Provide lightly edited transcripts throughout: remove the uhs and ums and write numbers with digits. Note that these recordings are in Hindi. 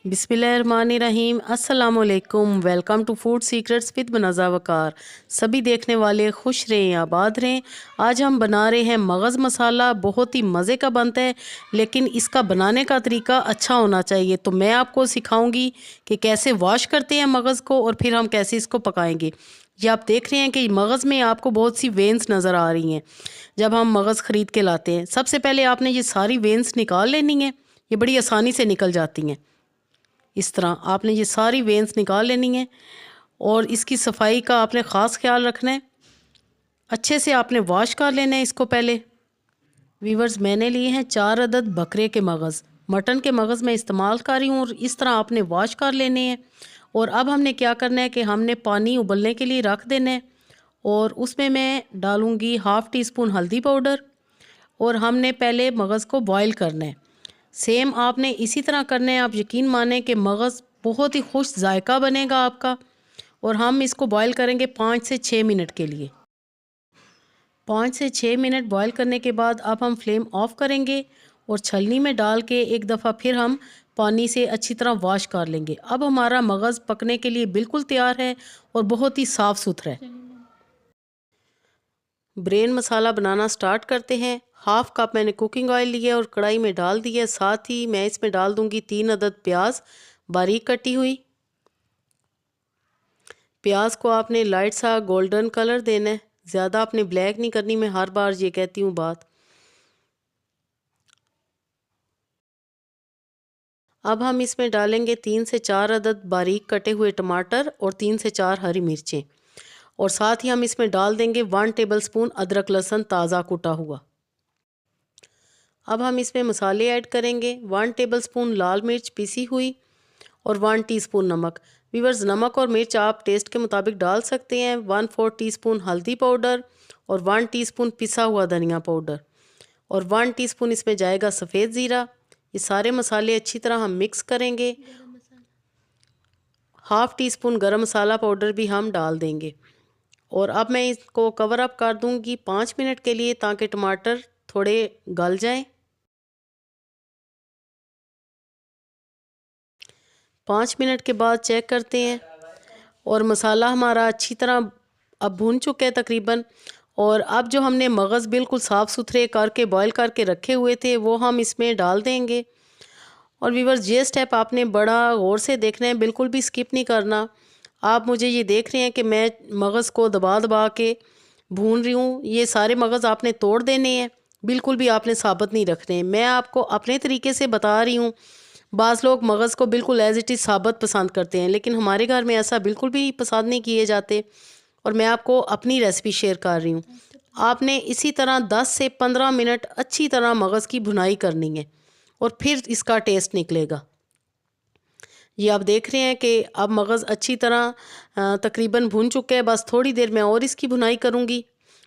बिस्मिल्लाहिर्रहमानिर्रहीम। अस्सलामुअलैकुम। Welcome to food secrets with Munazza Waqar. सभी देखने वाले खुश रहें, आबाद रहें। आज हम बना रहे हैं मगज़ मसाला। बहुत ही मज़े का बनता है, लेकिन इसका बनाने का तरीका अच्छा होना चाहिए। तो मैं आपको सिखाऊंगी कि कैसे वॉश करते हैं मगज़ को और फिर हम कैसे इसको पकाएंगे। ये आप देख रहे हैं कि मगज़ में आपको बहुत सी वेंस नज़र आ रही हैं जब हम मगज़ ख़रीद के लाते हैं। सबसे पहले आपने ये सारी वेंस निकाल लेनी है। ये बड़ी आसानी से निकल जाती हैं। इस तरह आपने ये सारी वेंस निकाल लेनी है और इसकी सफाई का आपने ख़ास ख्याल रखना है। अच्छे से आपने वॉश कर लेना है इसको पहले। वीवर्स, मैंने लिए हैं 4 अदद बकरे के मगज़। मटन के मगज़ मैं इस्तेमाल कर रही हूँ और इस तरह आपने वॉश कर लेने हैं। और अब हमने क्या करना है कि हमने पानी उबलने के लिए रख देना है और उसमें मैं डालूँगी हाफ़ टी स्पून हल्दी पाउडर और हमने पहले मगज़ को बॉईल करना है। सेम आपने इसी तरह करना है। आप यकीन माने कि मगज़ बहुत ही खुश जायका बनेगा आपका। और हम इसको बॉईल करेंगे 5 से 6 मिनट के लिए। 5 से 6 मिनट बॉईल करने के बाद अब हम फ्लेम ऑफ करेंगे और छलनी में डाल के एक दफ़ा फिर हम पानी से अच्छी तरह वॉश कर लेंगे। अब हमारा मगज़ पकने के लिए बिल्कुल तैयार है और बहुत ही साफ़ सुथरा है। ब्रेन मसाला बनाना स्टार्ट करते हैं। हाफ़ कप मैंने कुकिंग ऑयल लिया और कढ़ाई में डाल दिया। साथ ही मैं इसमें डाल दूंगी 3 अदद प्याज बारीक कटी हुई। प्याज को आपने लाइट सा गोल्डन कलर देना है, ज़्यादा आपने ब्लैक नहीं करनी। मैं हर बार ये कहती हूँ बात। अब हम इसमें डालेंगे 3 से 4 अदद बारीक कटे हुए टमाटर और 3 से 4 हरी मिर्चें। और साथ ही हम इसमें डाल देंगे 1 टेबल स्पून अदरक लहसुन ताज़ा कुटा हुआ। अब हम इसमें मसाले ऐड करेंगे। 1 टेबल स्पून लाल मिर्च पीसी हुई और 1 टीस्पून नमक। वीवर्स, नमक और मिर्च आप टेस्ट के मुताबिक डाल सकते हैं। 1/4 टीस्पून हल्दी पाउडर और 1 टीस्पून पिसा हुआ धनिया पाउडर और 1 टीस्पून इसमें जाएगा सफ़ेद ज़ीरा। ये सारे मसाले अच्छी तरह हम मिक्स करेंगे। हाफ़ टी स्पून गरम मसाला पाउडर भी हम डाल देंगे। और अब मैं इसको कवर अप कर दूंगी 5 मिनट के लिए, ताकि टमाटर थोड़े गल जाएं। 5 मिनट के बाद चेक करते हैं और मसाला हमारा अच्छी तरह अब भून चुका है तकरीबन। और अब जो हमने मगज़ बिल्कुल साफ़ सुथरे करके बॉईल करके रखे हुए थे वो हम इसमें डाल देंगे। और व्यूअर्स, ये स्टेप आपने बड़ा गौर से देखना है, बिल्कुल भी स्किप नहीं करना। आप मुझे ये देख रहे हैं कि मैं मगज़ को दबा दबा के भून रही हूँ। ये सारे मगज़ आपने तोड़ देने हैं, बिल्कुल भी आपने साबुत नहीं रखने हैं। मैं आपको अपने तरीके से बता रही हूँ। बाज़ लोग मगज़ को बिल्कुल एज़ इट इज़ साबुत पसंद करते हैं, लेकिन हमारे घर में ऐसा बिल्कुल भी पसंद नहीं किए जाते। और मैं आपको अपनी रेसिपी शेयर कर रही हूँ। आपने इसी तरह 10 से 15 मिनट अच्छी तरह मगज़ की भुनाई करनी है और फिर इसका टेस्ट निकलेगा। ये आप देख रहे हैं कि अब मगज़ अच्छी तरह तकरीबन भुन चुके हैं। बस थोड़ी देर में और इसकी भुनाई करूँगी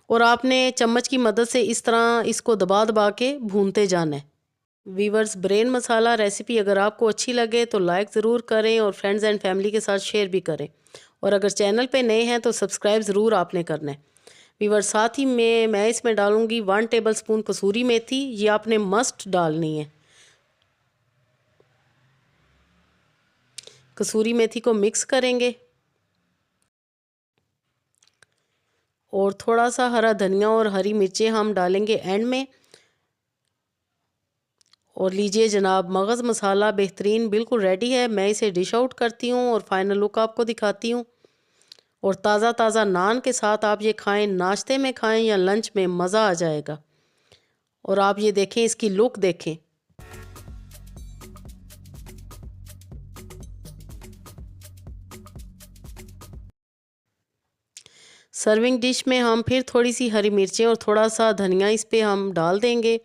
और आपने चम्मच की मदद से इस तरह इसको दबा दबा के भूनते जाना है। वीवर्स, ब्रेन मसाला रेसिपी अगर आपको अच्छी लगे तो लाइक ज़रूर करें और फ्रेंड्स एंड फैमिली के साथ शेयर भी करें। और अगर चैनल पे नए हैं तो सब्सक्राइब ज़रूर आपने करना है। वीवर्स, साथ ही में मैं इसमें डालूँगी 1 टेबल स्पून कसूरी मेथी। ये आपने मस्ट डालनी है। कसूरी मेथी को मिक्स करेंगे और थोड़ा सा हरा धनिया और हरी मिर्चें हम डालेंगे एंड में। और लीजिए जनाब, मगज़ मसाला बेहतरीन बिल्कुल रेडी है। मैं इसे डिश आउट करती हूँ और फाइनल लुक आपको दिखाती हूँ। और ताज़ा ताज़ा नान के साथ आप ये खाएं, नाश्ते में खाएं या लंच में, मज़ा आ जाएगा। और आप ये देखें, इसकी लुक देखें। सर्विंग डिश में हम फिर थोड़ी सी हरी मिर्चें और थोड़ा सा धनिया इस पे हम डाल देंगे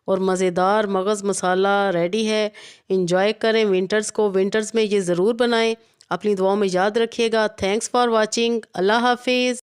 और मज़ेदार मगज़ मसाला रेडी है। इंजॉय करें विंटर्स को। विंटर्स में ये ज़रूर बनाएं। अपनी दुआओं में याद रखिएगा। Thanks for watching. अल्लाह हाफिज़।